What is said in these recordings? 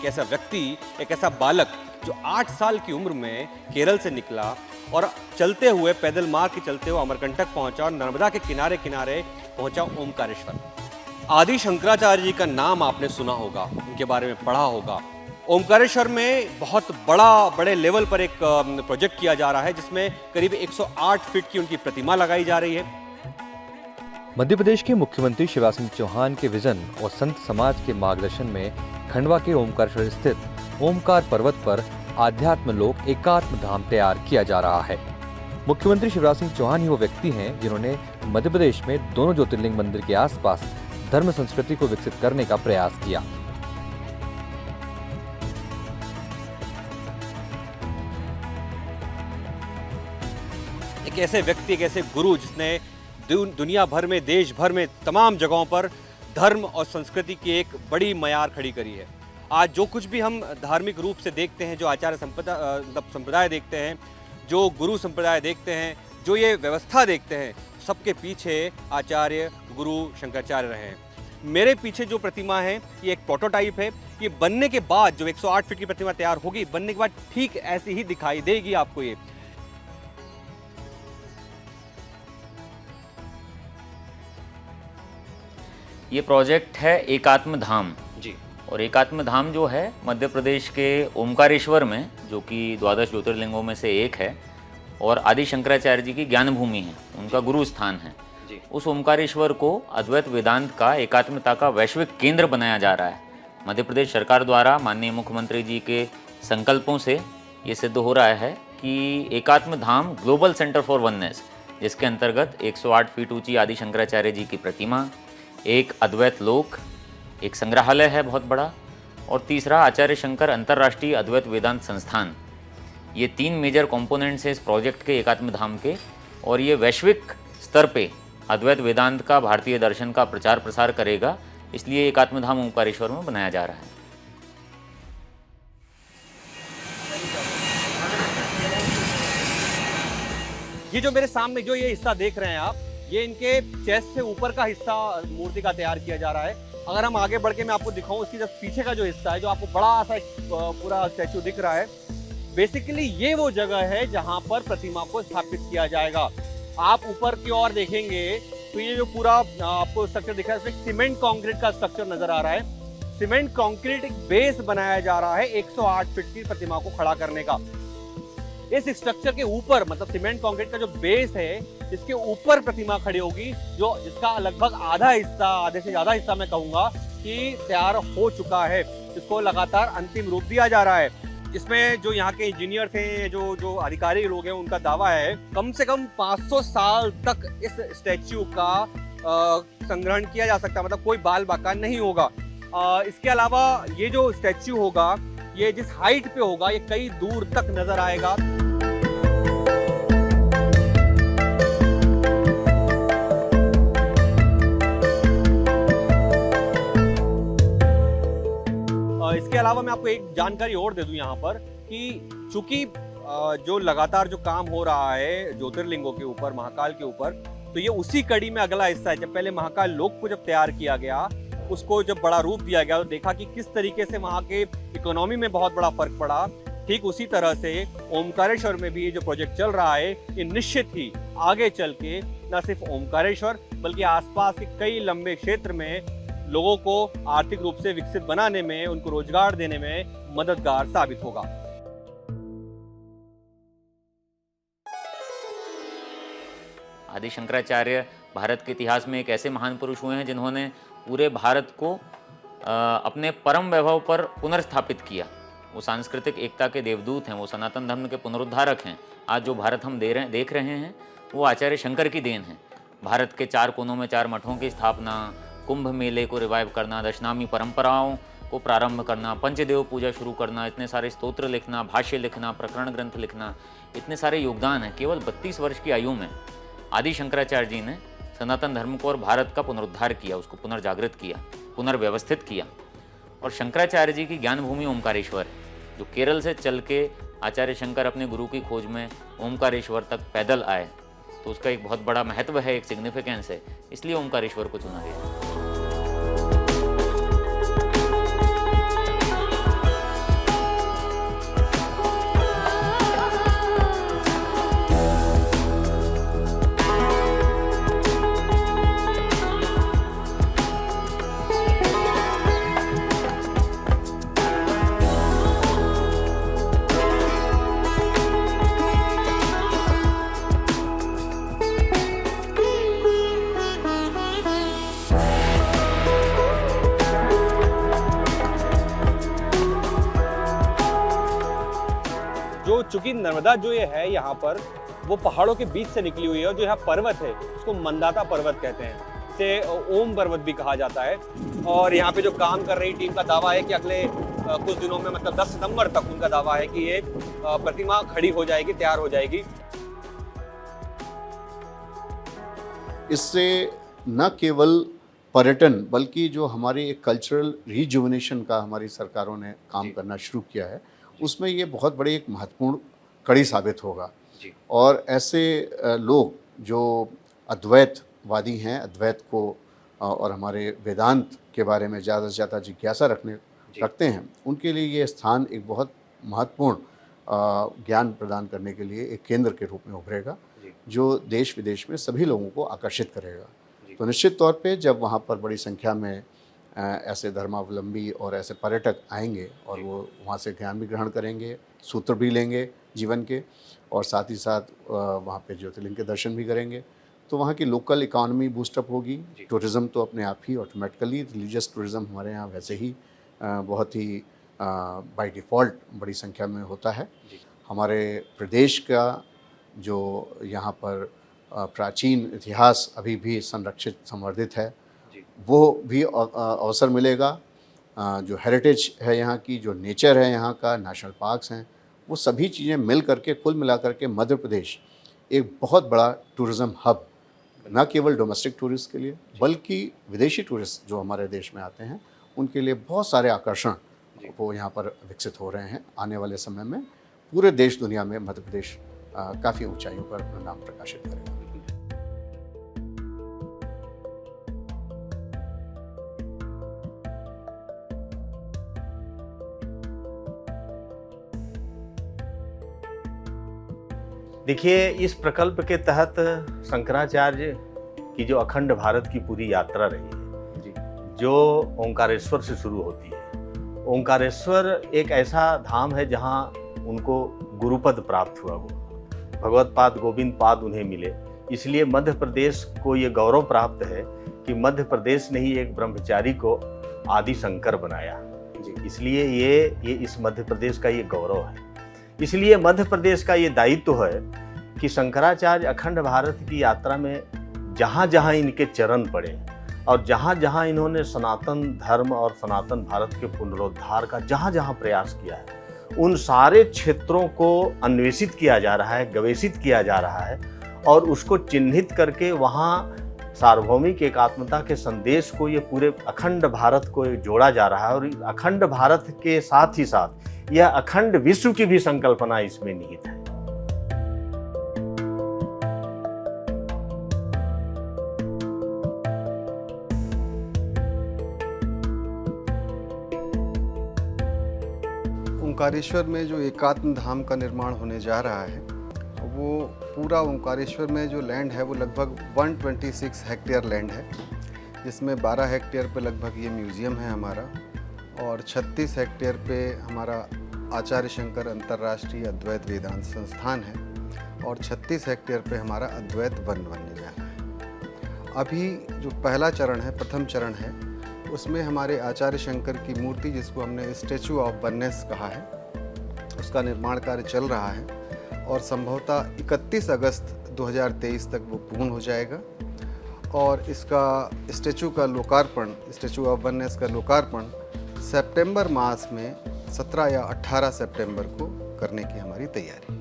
ऐसा व्यक्ति, एक ऐसा बालक जो 8 साल की उम्र में केरल से निकला और चलते हुए, पैदल मार्ग के चलते हुए अमरकंटक पहुंचा और नर्मदा के किनारे किनारे पहुंचा ओमकारेश्वर। आदि शंकराचार्य जी का नाम आपने सुना होगा, उनके बारे में पढ़ा होगा। ओमकारेश्वर में बहुत बड़े लेवल पर एक प्रोजेक्ट किया जा रहा है जिसमें करीब 108 फीट की उनकी प्रतिमा लगाई जा रही है। मध्य प्रदेश के मुख्यमंत्री शिवराज सिंह चौहान के विजन और संत समाज के मार्गदर्शन में खंडवा के ओमकारेश्वर स्थित ओमकार पर्वत पर आध्यात्म लोक एकात्म धाम तैयार किया जा रहा है। मुख्यमंत्री शिवराज सिंह चौहान ही वो व्यक्ति हैं जिन्होंने मध्य प्रदेश में दोनों ज्योतिर्लिंग मंदिर के आसपास धर्म संस्कृति को विकसित करने का प्रयास किया। एक ऐसे व्यक्ति, एक ऐसे गुरु जिसने दुनिया भर में, देश भर में तमाम जगहों पर धर्म और संस्कृति की एक बड़ी मयार खड़ी करी है। आज जो कुछ भी हम धार्मिक रूप से देखते हैं, जो आचार्य संप्रदाय देखते हैं, जो गुरु संप्रदाय देखते हैं, जो ये व्यवस्था देखते हैं, सबके पीछे आचार्य गुरु शंकराचार्य रहे हैं। मेरे पीछे जो प्रतिमा है ये एक प्रोटोटाइप है। ये बनने के बाद जो 108 फीट की प्रतिमा तैयार होगी, बनने के बाद ठीक ऐसी ही दिखाई देगी आपको। ये प्रोजेक्ट है एकात्म धाम जी। और एकात्म धाम जो है मध्य प्रदेश के ओमकारेश्वर में, जो कि द्वादश ज्योतिर्लिंगों में से एक है और आदि शंकराचार्य जी की ज्ञान भूमि है, उनका गुरु स्थान है जी। उस ओमकारेश्वर को अद्वैत वेदांत का, एकात्मता का वैश्विक केंद्र बनाया जा रहा है। मध्य प्रदेश सरकार द्वारा माननीय मुख्यमंत्री जी के संकल्पों से ये सिद्ध हो रहा है कि एकात्म धाम ग्लोबल सेंटर फॉर वननेस, जिसके अंतर्गत 108 फीट ऊंची आदि शंकराचार्य जी की प्रतिमा, एक अद्वैत लोक, एक संग्रहालय है बहुत बड़ा, और तीसरा आचार्य शंकर अंतर्राष्ट्रीय अद्वैत वेदांत संस्थान। ये 3 मेजर कंपोनेंट्स हैं इस प्रोजेक्ट के, एकात्म धाम के, और ये वैश्विक स्तर पे अद्वैत वेदांत का, भारतीय दर्शन का प्रचार प्रसार करेगा। इसलिए एकात्म धाम ओमकारेश्वर में बनाया जा रहा है। ये जो मेरे सामने जो ये हिस्सा देख रहे हैं आप, ये इनके चेस्ट से ऊपर का हिस्सा मूर्ति का तैयार किया जा रहा है। अगर हम आगे बढ़ के मैं आपको दिखाऊं, इसकी जब पीछे का जो हिस्सा है, जो आपको बड़ा सा पूरा स्टैचू दिख रहा है, बेसिकली ये वो जगह है जहां पर प्रतिमा को स्थापित किया जाएगा। आप ऊपर की ओर देखेंगे तो ये जो पूरा आपको स्ट्रक्चर दिख रहा है, इसमें सीमेंट कंक्रीट का स्ट्रक्चर नजर आ रहा है। सीमेंट कंक्रीट एक बेस बनाया जा रहा है 108 फीट की प्रतिमा को खड़ा करने का। इस स्ट्रक्चर के ऊपर, मतलब सीमेंट कंक्रीट का जो बेस है, इसके ऊपर प्रतिमा खड़ी होगी, जो जिसका लगभग आधा हिस्सा, आधे से ज्यादा हिस्सा मैं कहूंगा कि तैयार हो चुका है। इसको लगातार अंतिम रूप दिया जा रहा है। इसमें जो यहाँ के इंजीनियर्स हैं, जो अधिकारी लोग हैं, उनका दावा है कम से कम 500 साल तक इस स्टैच्यू का संग्रहण किया जा सकता है, मतलब कोई बाल बाका नहीं होगा। इसके अलावा ये जो स्टैच्यू होगा, ये जिस हाइट पे होगा, ये कई दूर तक नजर आएगा। इसके अलावा मैं आपको एक जानकारी और दे दूं यहाँ पर कि चूंकि जो लगातार जो काम हो रहा है ज्योतिर्लिंगों के ऊपर, महाकाल के ऊपर, तो ये उसी कड़ी में अगला हिस्सा है। जब पहले महाकाल लोक को जब तैयार किया गया, उसको जब बड़ा रूप दिया गया, तो देखा कि किस तरीके से वहाँ के इकोनॉमी में बहुत बड़ा फर्क पड़ा। ठीक उसी तरह से ओमकारेश्वर में भी ये जो प्रोजेक्ट चल रहा है, ये निश्चित ही आगे चल के न सिर्फ ओमकारेश्वर बल्कि आसपास के कई लंबे क्षेत्र में लोगों को आर्थिक रूप से विकसित बनाने में, उनको रोजगार देने में मददगार साबित होगा। आदि शंकराचार्य भारत के इतिहास में एक ऐसे महान पुरुष हुए हैं जिन्होंने पूरे भारत को अपने परम वैभव पर पुनर्स्थापित किया। वो सांस्कृतिक एकता के देवदूत हैं, वो सनातन धर्म के पुनरुद्धारक हैं। आज जो भारत हम देख रहे हैं वो आचार्य शंकर की देन है। भारत के 4 कोनों में 4 मठों की स्थापना, कुंभ मेले को रिवाइव करना, दशनामी परंपराओं को प्रारंभ करना, पंचदेव पूजा शुरू करना, इतने सारे स्तोत्र लिखना, भाष्य लिखना, प्रकरण ग्रंथ लिखना, इतने सारे योगदान हैं। केवल 32 वर्ष की आयु में आदि शंकराचार्य जी ने सनातन धर्म को और भारत का पुनरुद्धार किया, उसको पुनर्जागृत किया, पुनर्व्यवस्थित किया। और शंकराचार्य जी की ज्ञान भूमि ओमकारेश्वर है, जो केरल से चल के आचार्य शंकर अपने गुरु की खोज में ओमकारेश्वर तक पैदल आए, तो उसका एक बहुत बड़ा महत्व है, एक सिग्निफिकेंस है। इसलिए ओमकारेश्वर को चुना गया। जो चूंकि नर्मदा जो ये है यहाँ पर वो पहाड़ों के बीच से निकली हुई है, और जो यहाँ पर्वत है उसको मंदाता पर्वत कहते हैं, इसे ओम पर्वत भी कहा जाता है। और यहाँ पे जो काम कर रही टीम का दावा है कि अगले कुछ दिनों में, मतलब 10 सितंबर तक उनका दावा है कि ये प्रतिमा खड़ी हो जाएगी, तैयार हो जाएगी। इससे न केवल पर्यटन बल्कि जो हमारी एक कल्चरल रिजुविनेशन का हमारी सरकारों ने काम करना शुरू किया है, उसमें ये बहुत बड़ी एक महत्वपूर्ण कड़ी साबित होगा। और ऐसे लोग जो अद्वैतवादी हैं, अद्वैत को और हमारे वेदांत के बारे में ज़्यादा से ज़्यादा जिज्ञासा रखते हैं, उनके लिए ये स्थान एक बहुत महत्वपूर्ण ज्ञान प्रदान करने के लिए एक केंद्र के रूप में उभरेगा, जो देश विदेश में सभी लोगों को आकर्षित करेगा। तो निश्चित तौर पे जब वहाँ पर बड़ी संख्या में ऐसे धर्मावलंबी और ऐसे पर्यटक आएंगे और वो वहाँ से ज्ञान भी ग्रहण करेंगे, सूत्र भी लेंगे जीवन के, और साथ ही साथ वहाँ पे ज्योतिर्लिंग के दर्शन भी करेंगे, तो वहाँ की लोकल इकॉनमी बूस्टअप होगी। टूरिज़्म तो अपने आप ही ऑटोमेटिकली, रिलीजियस टूरिज़्म हमारे यहाँ वैसे ही बहुत ही बाय डिफ़ॉल्ट बड़ी संख्या में होता है। हमारे प्रदेश का जो यहाँ पर प्राचीन इतिहास अभी भी संरक्षित संवर्धित है, वो भी अवसर मिलेगा। जो हेरिटेज है यहाँ की, जो नेचर है यहाँ का, नेशनल पार्क्स हैं, वो सभी चीज़ें मिल करके कुल मिला करके मध्य प्रदेश एक बहुत बड़ा टूरिज़्म हब, न केवल डोमेस्टिक टूरिस्ट के लिए बल्कि विदेशी टूरिस्ट जो हमारे देश में आते हैं उनके लिए बहुत सारे आकर्षण वो यहाँ पर विकसित हो रहे हैं। आने वाले समय में पूरे देश दुनिया में मध्य प्रदेश काफ़ी ऊंचाइयों पर अपना नाम प्रकाशित करेगा। देखिए, इस प्रकल्प के तहत शंकराचार्य की जो अखंड भारत की पूरी यात्रा रही है, जो ओंकारेश्वर से शुरू होती है। ओंकारेश्वर एक ऐसा धाम है जहां उनको गुरुपद प्राप्त हुआ, वो भगवत पाद गोविंद पाद उन्हें मिले। इसलिए मध्य प्रदेश को ये गौरव प्राप्त है कि मध्य प्रदेश ने ही एक ब्रह्मचारी को आदि शंकर बनाया। इसलिए ये इस मध्य प्रदेश का ये गौरव है। इसलिए मध्य प्रदेश का ये दायित्व है कि शंकराचार्य अखंड भारत की यात्रा में जहाँ जहाँ इनके चरण पड़े और जहाँ जहाँ इन्होंने सनातन धर्म और सनातन भारत के पुनरुद्धार का जहाँ जहाँ प्रयास किया है, उन सारे क्षेत्रों को अन्वेषित किया जा रहा है, गवेषित किया जा रहा है, और उसको चिन्हित करके वहाँ सार्वभौमिक एकात्मता के संदेश को, ये पूरे अखंड भारत को जोड़ा जा रहा है। और अखंड भारत के साथ ही साथ यह अखंड विश्व की भी संकल्पना इसमें निहित है। ओंकारेश्वर में जो एकात्म धाम का निर्माण होने जा रहा है, वो पूरा ओंकारेश्वर में जो लैंड है वो लगभग 126 हेक्टेयर लैंड है, जिसमें 12 हेक्टेयर पे लगभग ये म्यूज़ियम है हमारा, और 36 हेक्टेयर पे हमारा आचार्य शंकर अंतर्राष्ट्रीय अद्वैत वेदांत संस्थान है, और 36 हेक्टेयर पे हमारा अद्वैत वन बनने जा रहा है। अभी जो पहला चरण है, प्रथम चरण है, उसमें हमारे आचार्य शंकर की मूर्ति, जिसको हमने स्टैचू ऑफ वननेस कहा है, उसका निर्माण कार्य चल रहा है, और संभवतः 31 अगस्त 2023 तक वो पूर्ण हो जाएगा। और इसका स्टैचू का लोकार्पण, स्टैचू ऑफ वननेस का लोकार्पण सितंबर मास में 17 या 18 सितंबर को करने की हमारी तैयारी है।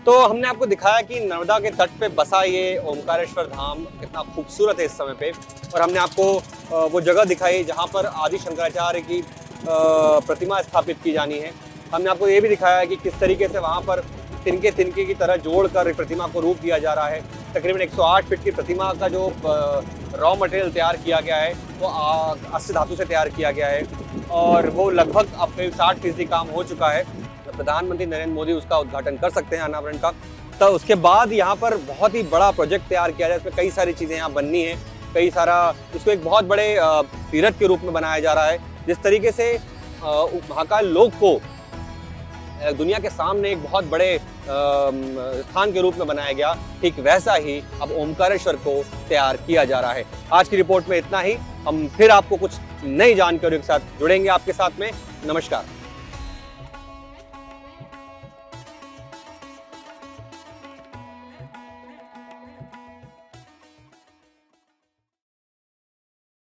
तो हमने आपको दिखाया कि नर्मदा के तट पे बसा ये ओंकारेश्वर धाम कितना खूबसूरत है इस समय पे, और हमने आपको वो जगह दिखाई जहाँ पर आदि शंकराचार्य की प्रतिमा स्थापित की जानी है। हमने आपको ये भी दिखाया कि किस तरीके से वहाँ पर तिनके तिनके की तरह जोड़कर प्रतिमा को रूप दिया जा रहा है। तकरीबन 108 फीट की प्रतिमा का जो रॉ मटेरियल तैयार किया गया है वो अस्य धातु से तैयार किया गया है, और वो लगभग अब 60% काम हो चुका है। प्रधानमंत्री नरेंद्र मोदी उसका उद्घाटन कर सकते हैं अनावरण का। तो उसके बाद यहाँ पर बहुत ही बड़ा प्रोजेक्ट तैयार किया जाए, इसमें कई सारी चीज़ें यहाँ बननी है, कई सारा इसको एक बहुत बड़े तीर्थ के रूप में बनाया जा रहा है। जिस तरीके से महाकाल लोक को दुनिया के सामने एक बहुत बड़े स्थान के रूप में बनाया गया, ठीक वैसा ही अब ओमकारेश्वर को तैयार किया जा रहा है। आज की रिपोर्ट में इतना ही। हम फिर आपको कुछ नई जानकारियों के साथ जुड़ेंगे आपके साथ में। नमस्कार।